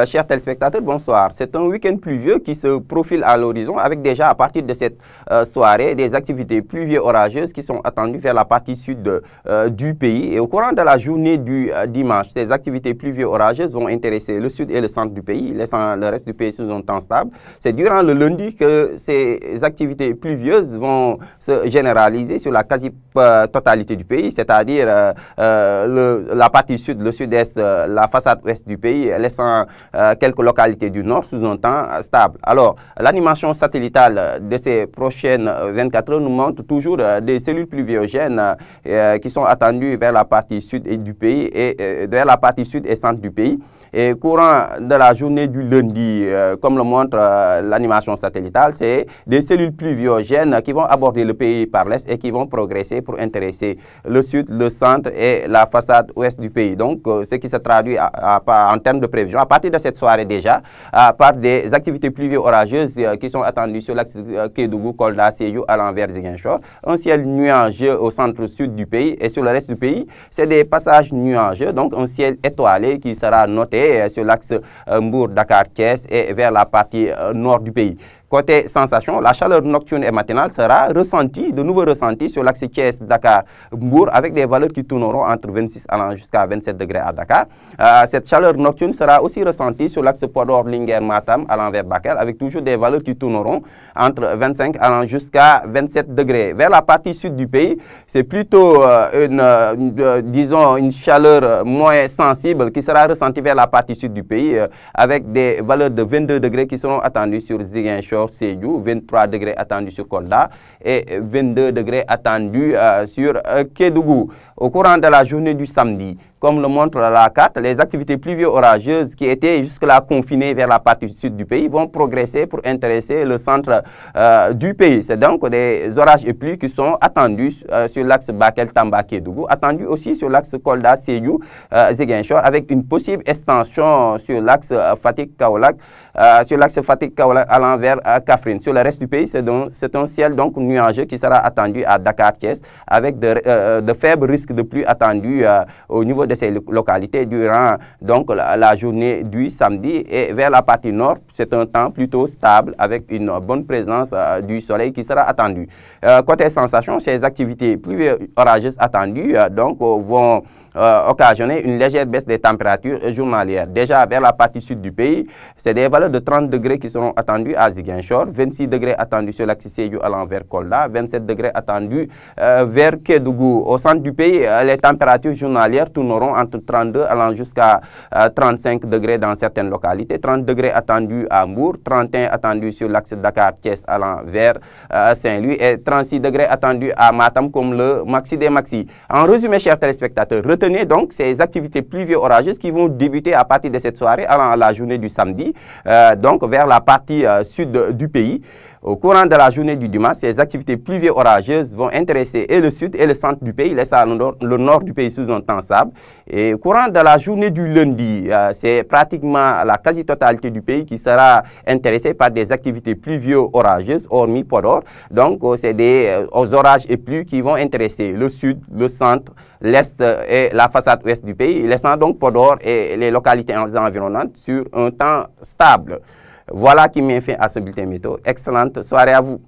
Chers téléspectateurs, bonsoir. C'est un week-end pluvieux qui se profile à l'horizon avec déjà à partir de cette soirée des activités pluvieuses orageuses qui sont attendues vers la partie sud du pays. Et au courant de la journée du dimanche, ces activités pluvieuses orageuses vont intéresser le sud et le centre du pays, laissant le reste du pays sous un temps stable. C'est durant le lundi que ces activités pluvieuses vont se généraliser sur la quasi-totalité du pays, c'est-à-dire la partie sud, le sud-est, la façade ouest du pays, laissant quelques localités du nord sous un temps stable. Alors, l'animation satellitale de ces prochaines 24 heures nous montre toujours des cellules pluviogènes qui sont attendues vers la partie sud du pays et vers la partie sud et centre du pays. Et courant de la journée du lundi, comme le montre l'animation satellitale, c'est des cellules pluviogènes qui vont aborder le pays par l'est et qui vont progresser pour intéresser le sud, le centre et la façade ouest du pays. Donc, ce qui se traduit en termes de prévision, à partir de cette soirée déjà, par des activités pluvieuses orageuses qui sont attendues sur l'axe Kédougou, Kolda, Sédhiou, allant vers Ziguinchor. Un ciel nuageux au centre-sud du pays et sur le reste du pays, c'est des passages nuageux, donc un ciel étoilé qui sera noté sur l'axe Mbour, Dakar, Thiès et vers la partie nord du pays. Côté sensation, la chaleur nocturne et matinale sera ressentie, de nouveau ressentie sur l'axe Thiès, Dakar, Mbour, avec des valeurs qui tourneront entre 26 allant jusqu'à 27 degrés à Dakar. Cette chaleur nocturne sera aussi ressentie sur l'axe Podor, Linguère, Matam, allant vers Bakel, avec toujours des valeurs qui tourneront entre 25 allant jusqu'à 27 degrés. Vers la partie sud du pays, c'est plutôt disons, une chaleur moins sensible qui sera ressentie vers la partie sud du pays, avec des valeurs de 22 degrés qui seront attendues sur Ziguinchor, Sédhiou, 23 degrés attendus sur Kolda et 22 degrés attendus sur Kédougou. Au courant de la journée du samedi, comme le montre la carte, les activités pluvieuses orageuses qui étaient jusque-là confinées vers la partie sud du pays vont progresser pour intéresser le centre du pays. C'est donc des orages et pluies qui sont attendus sur l'axe Bakel-Tamba-Kédougou, attendus aussi sur l'axe Kolda-Sédhiou, Ziguinchor, avec une possible extension sur l'axe Fatick-Kaolack, allant vers Kaffrine. Sur le reste du pays, c'est un ciel donc nuageux qui sera attendu à Dakar-Thiès, avec de faibles risques de pluie attendus au niveau de ces localités durant donc la journée du samedi. Et vers la partie nord, c'est un temps plutôt stable avec une bonne présence du soleil qui sera attendu. Côté sensation, ces activités pluvieuses orageuses attendues vont occasionner une légère baisse des températures journalières. Déjà vers la partie sud du pays, c'est des valeurs de 30 degrés qui seront attendues à Ziguinchor, 26 degrés attendus sur l'axe Sédhiou allant vers Kolda, 27 degrés attendus vers Kédougou. Au centre du pays, les températures journalières tourneront entre 32 allant jusqu'à 35 degrés dans certaines localités, 30 degrés attendus à Mbour, 31 attendus sur l'axe Dakar-Thiès allant vers Saint-Louis et 36 degrés attendus à Matam comme le maxi des maxi. En résumé, chers téléspectateurs, retenez donc ces activités pluvieuses orageuses qui vont débuter à partir de cette soirée allant à la journée du samedi, donc vers la partie sud du pays. Au courant de la journée du dimanche, ces activités pluvieuses orageuses vont intéresser et le sud et le centre du pays, laissant le nord du pays sous un temps stable. Et au courant de la journée du lundi, c'est pratiquement la quasi-totalité du pays qui sera intéressée par des activités pluvieuses orageuses, hormis Podor. Donc, c'est des orages et pluies qui vont intéresser le sud, le centre, l'est et la façade ouest du pays, laissant donc Podor et les localités environnantes sur un temps stable. Voilà qui met fin à ce bulletin météo. Excellente soirée à vous.